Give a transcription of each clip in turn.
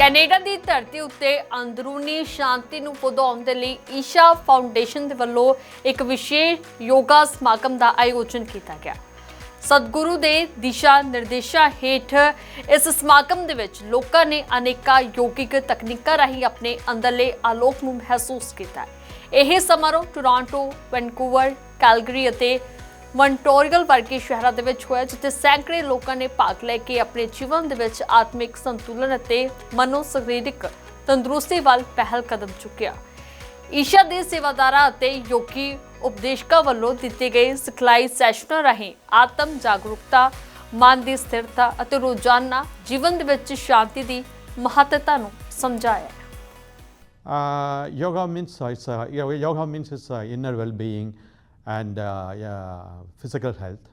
Canada ਦੀ ਧਰਤੀ ਉੱਤੇ ਅੰਦਰੂਨੀ ਸ਼ਾਂਤੀ ਨੂੰ ਵਧਾਉਣ ਦੇ ਲਈ ਈਸ਼ਾ ਫਾਊਂਡੇਸ਼ਨ ਦੇ ਵੱਲੋਂ ਇੱਕ ਵਿਸ਼ੇਸ਼ ਯੋਗਾ ਸਮਾਗਮ ਦਾ ਆਯੋਜਨ ਕੀਤਾ ਗਿਆ। ਸਤਿਗੁਰੂ ਦੇ ਦਿਸ਼ਾ ਨਿਰਦੇਸ਼ਾਂ ਹੇਠ ਇਸ ਸਮਾਗਮ ਦੇ ਵਿੱਚ ਲੋਕਾਂ ਨੇ ਅਨੇਕਾਂ ਯੋਗਿਕ ਤਕਨੀਕਾਂ ਰਾਹੀਂ ਆਪਣੇ ਅੰਦਰਲੇ ਆਲੋਕ ਨੂੰ ਮਹਿਸੂਸ ਕੀਤਾ। ਇਹ ਸਮਾਰੋਹ ਟੋਰਾਂਟੋ, ਵੈਨਕੂਵਰ, ਕੈਲਗਰੀ ਅਤੇ ਮੌਂਟਰੀਅਲ ਵਰਗੇ ਸ਼ਹਿਰਾਂ ਦੇ ਵਿੱਚ ਹੋਇਆ, ਜਿੱਥੇ ਸੈਂਕੜੇ ਲੋਕਾਂ ਨੇ ਭਾਗ ਲੈ ਕੇ ਆਪਣੇ ਜੀਵਨ ਦੇ ਵਿੱਚ ਆਤਮਿਕ ਸੰਤੁਲਨ ਅਤੇ ਮਨੋ-ਸਰੀਰਕ ਤੰਦਰੁਸਤੀ ਵੱਲ ਪਹਿਲ ਕਦਮ ਚੁੱਕਿਆ। ਈਸ਼ਾ ਦੇ ਸੇਵਾਦਾਰਾਂ ਅਤੇ ਯੋਗੀ ਉਪਦੇਸ਼ਕਾਂ ਵੱਲੋਂ ਦਿੱਤੇ ਗਏ ਸਿਖਲਾਈ ਸੈਸ਼ਨਾਂ ਰਾਹੀਂ ਆਤਮ ਜਾਗਰੂਕਤਾ, ਮਨ ਦੀ ਸਥਿਰਤਾ ਅਤੇ ਰੋਜ਼ਾਨਾ ਜੀਵਨ ਦੇ ਵਿੱਚ ਸ਼ਾਂਤੀ ਦੀ ਮਹੱਤਤਾ ਨੂੰ ਸਮਝਾਇਆ। Yoga means it's inner well-being and physical health.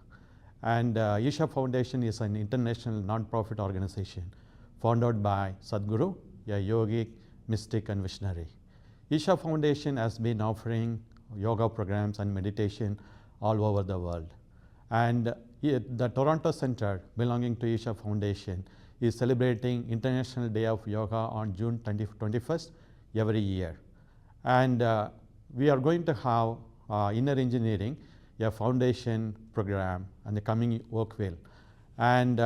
And ISHA Foundation is an international non-profit organization founded by Sadhguru, a yogic, mystic and visionary. ISHA Foundation has been offering yoga programs and meditation all over the world. And the Toronto Center belonging to ISHA Foundation is celebrating International Day of Yoga on June 21st every year. And we are going to have inner engineering, a foundation program, and the coming work will. And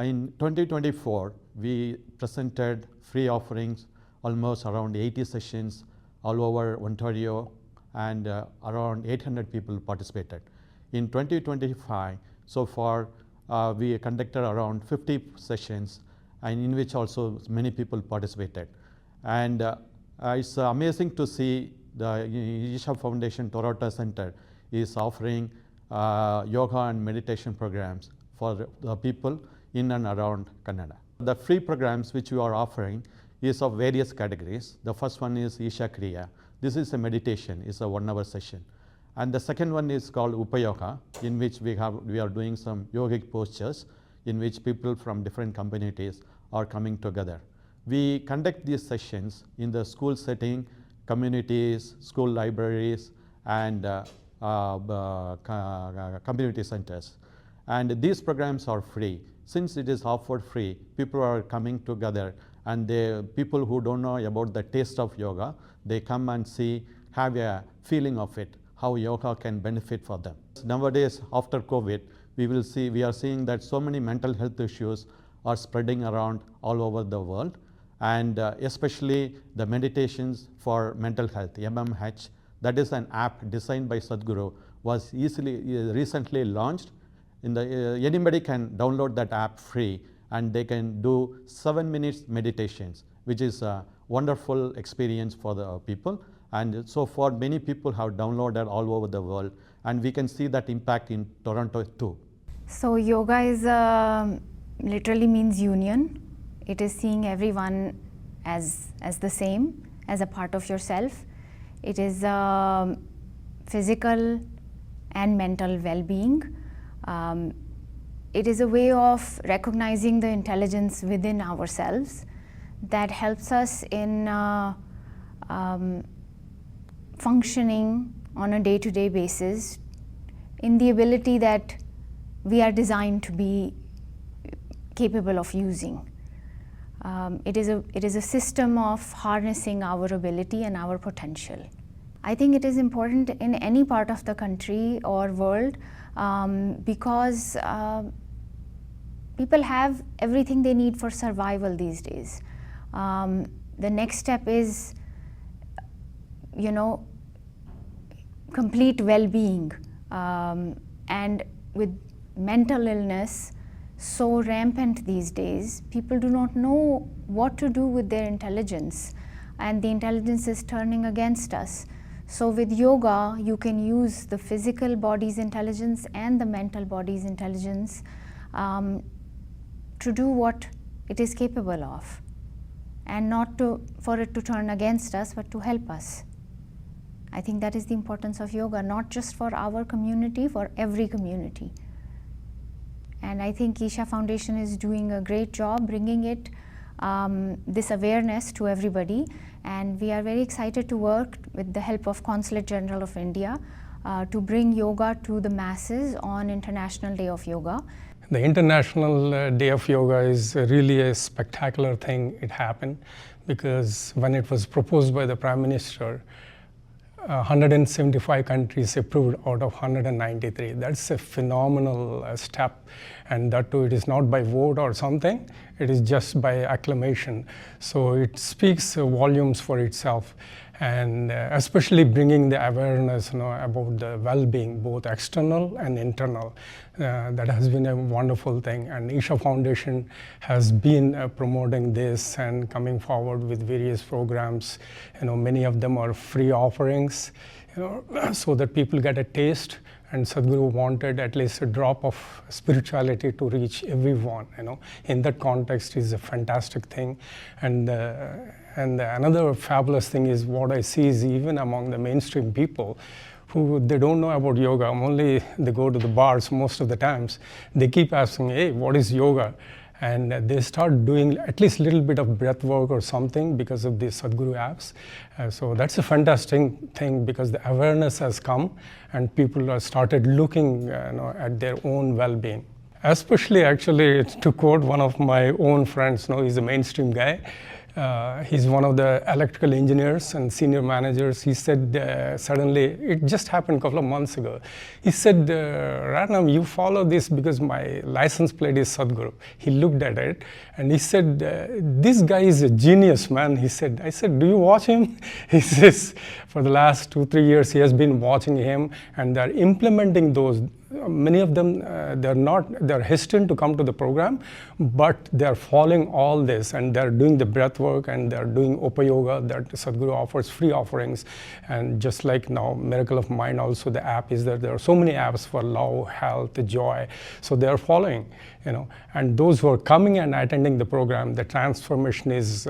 in 2024, we presented free offerings, almost around 80 sessions all over Ontario, and around 800 people participated. In 2025, so far, we conducted around 50 sessions, and in which also many people participated. And it's amazing to see the ISHA Foundation Toronto Center is offering yoga and meditation programs for the people in and around Canada. The free programs which we are offering is of various categories. The first one is ISHA Kriya. This is a meditation, it's a 1-hour session. And the second one is called Upayoga, in which we are doing some yogic postures in which people from different communities are coming together. We conduct these sessions in the school setting, communities, school libraries, and community centers. And these programs are free. Since it is offered free, people are coming together, and people who don't know about the taste of yoga, they come and have a feeling of it, how yoga can benefit for them. Nowadays, after COVID, we are seeing that so many mental health issues are spreading around all over the world. And especially the meditations for mental health, MMH, that is an app designed by Sadhguru, was recently launched. Anybody can download that app free, and they can do 7 minutes meditations, which is a wonderful experience for the people. And so far, many people have downloaded all over the world, and we can see that impact in Toronto too. So yoga is literally means union. It is seeing everyone as the same, as a part of yourself. It is physical and mental well-being. It is a way of recognizing the intelligence within ourselves that helps us in functioning on a day-to-day basis in the ability that we are designed to be capable of using. It is a system of harnessing our ability and our potential. I think it is important in any part of the country or world because people have everything they need for survival these days. The next step is, complete well-being, and with mental illness so rampant these days, people do not know what to do with their intelligence, and the intelligence is turning against us. So with yoga, you can use the physical body's intelligence and the mental body's intelligence to do what it is capable of, and not for it to turn against us, but to help us. I think that is the importance of yoga, not just for our community, for every community. And I think ISHA Foundation is doing a great job bringing this awareness to everybody. And we are very excited to work with the help of Consulate General of India to bring yoga to the masses on International Day of Yoga. The International Day of Yoga is really a spectacular thing. It happened because when it was proposed by the Prime Minister, 175 countries approved out of 193. That's a phenomenal step, and that too, it is not by vote or something, it is just by acclamation. So it speaks volumes for itself, and especially bringing the awareness about the well-being, both external and internal. That has been a wonderful thing, and ISHA Foundation has been promoting this and coming forward with various programs. Many of them are free offerings, so that people get a taste. And Sadhguru wanted at least a drop of spirituality to reach everyone. In that context is a fantastic thing, and another fabulous thing is what I see is even among the mainstream people who they don't know about yoga. Only they go to the bars most of the times. They keep asking, "Hey, what is yoga?" And they start doing at least a little bit of breath work or something because of these Sadhguru apps. So that's a fantastic thing because the awareness has come and people have started looking at their own well-being. Especially, actually, to quote one of my own friends, he's a mainstream guy. He's one of the electrical engineers and senior managers. He said suddenly, it just happened a couple of months ago. He said, Ratnam, you follow this because my license plate is Sadhguru. He looked at it and he said, this guy is a genius, man. I said, do you watch him? He says, for the last 2-3 years, he has been watching him and they're implementing those. Many of them, they're hesitant to come to the program, but they're following all this and they're doing the breath work and they're doing Upa Yoga that Sadhguru offers free offerings. And just like now, Miracle of Mind also, the app is there. There are so many apps for love, health, joy. So they're following, and those who are coming and attending the program, the transformation is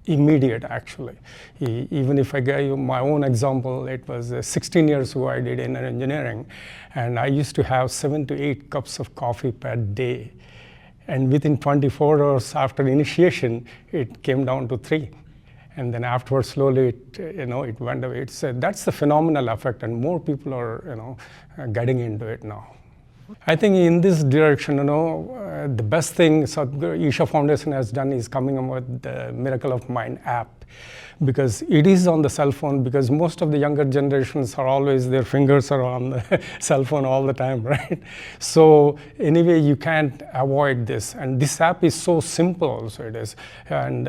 immediate, actually. Even if I give you my own example, it was 16 years ago I did in engineering, and I used to have 7 to 8 cups of coffee per day. And within 24 hours after initiation, it came down to 3. And then afterwards, slowly, it went away. That's the phenomenal effect, and more people are, getting into it now. I think in this direction, the best thing ISHA Foundation has done is coming up with the Miracle of Mind app, because it is on the cell phone, because most of the younger generations are always, their fingers are on the cell phone all the time, right? So anyway, you can't avoid this. And this app is so simple also it is. And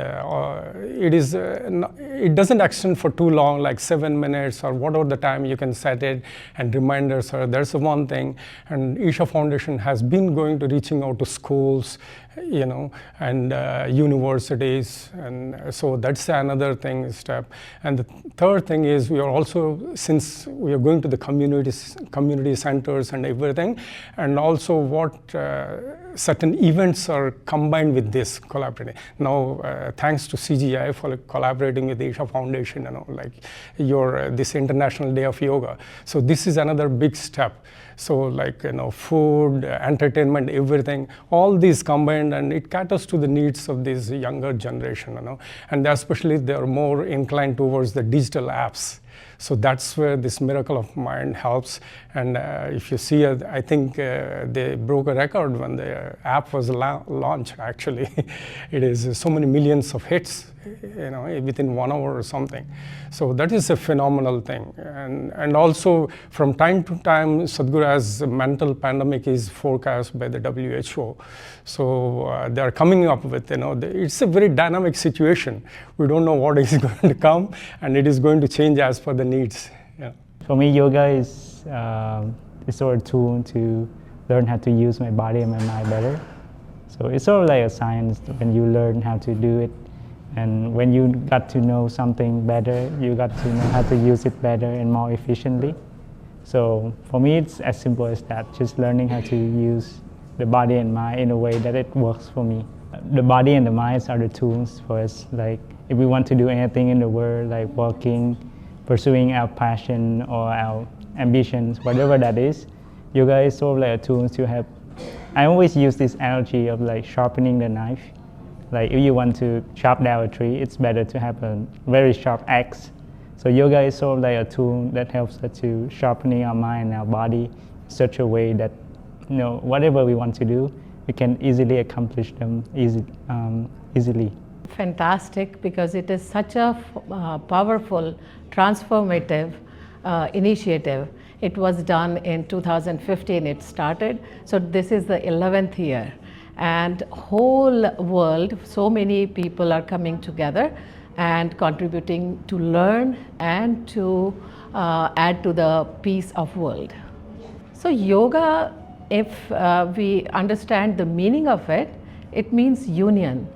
it doesn't extend for too long, like 7 minutes or whatever the time you can set it, and reminders are, there's one thing. And ISHA Foundation has been reaching out to schools, and universities, and so that's another step. And the third thing is we are also, since we are going to the community centers and everything, and also what certain events are combined with this collaborating. Now, thanks to CGI for collaborating with the ISHA Foundation, like this International Day of Yoga. So this is another big step. So like, food, entertainment, everything, all these combined, and it caters to the needs of this younger generation, and especially they are more inclined towards the digital apps. So that's where this Miracle of Mind helps. And if you see, I think they broke a record when the app was launched, actually. It is so many millions of hits, within 1 hour or something. So that is a phenomenal thing. And also, from time to time, Sadhguru, as a mental pandemic is forecast by the WHO. So they are coming up with, it's a very dynamic situation. We don't know what is going to come, and it is going to change as per the needs. Yeah. For me, yoga is sort of a tool to learn how to use my body and my mind better. So it's sort of like a science when you learn how to do it. And when you got to know something better, you got to know how to use it better and more efficiently. So for me, it's as simple as that, just learning how to use the body and mind in a way that it works for me. The body and the mind are the tools for us. Like if we want to do anything in the world, like working, pursuing our passion or our ambitions, whatever that is, yoga is sort of like a tool to help. I always use this analogy of like sharpening the knife. Like if you want to chop down a tree, it's better to have a very sharp axe. So yoga is sort of like a tool that helps us to sharpening our mind and our body in such a way that, whatever we want to do, we can easily accomplish them easily. Fantastic, because it is such a powerful, transformative initiative. It was done in 2015, it started, so this is the 11th year, and whole world, so many people are coming together and contributing to learn and to add to the peace of world. So yoga, if we understand the meaning of it, it means union.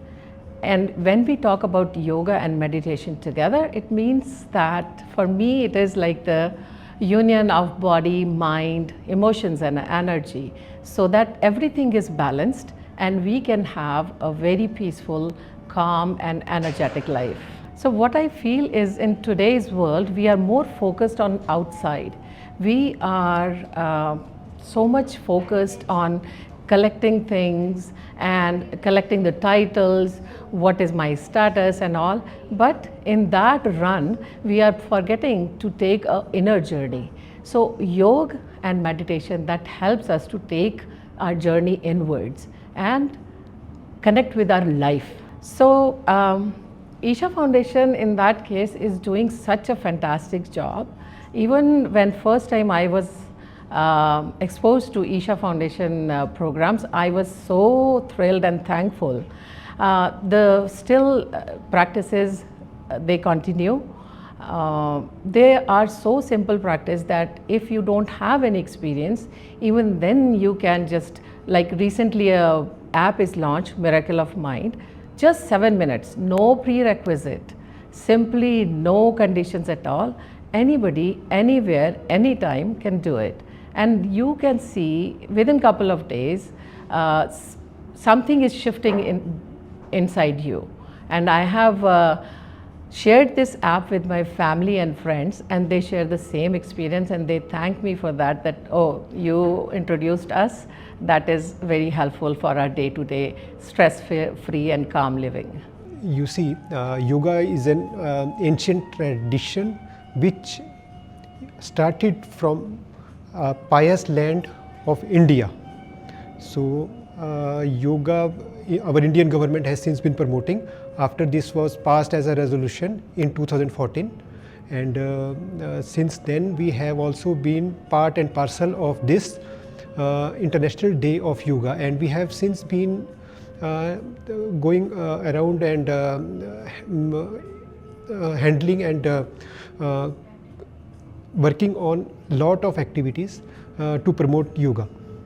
And when we talk about yoga and meditation together, it means that for me it is like the union of body, mind, emotions and energy, so that everything is balanced and we can have a very peaceful, calm and energetic life. So what I feel is, in today's world we are more focused on outside. We are so much focused on collecting things and collecting the titles, what is my status and all, but in that run we are forgetting to take an inner journey. So yoga and meditation, that helps us to take our journey inwards and connect with our life. So ISHA Foundation in that case is doing such a fantastic job. Even when first time I was exposed to ISHA Foundation programs, I was so thrilled and thankful. The still practices, they continue. They are so simple practice that if you don't have any experience, even then you can just, like recently a app is launched, Miracle of Mind, just 7 minutes, no prerequisite, simply no conditions at all. Anybody, anywhere, anytime can do it. And you can see within couple of days, something is shifting inside you. And I have shared this app with my family and friends, and they share the same experience, and they thank me for that, that, oh, you introduced us. That is very helpful for our day-to-day stress-free and calm living. You see, yoga is an ancient tradition which started from pious land of India. So yoga, our Indian government has since been promoting. After this was passed as a resolution in 2014, and since then we have also been part and parcel of this International Day of Yoga, and we have since been going around and handling and working on lot of activities to promote yoga.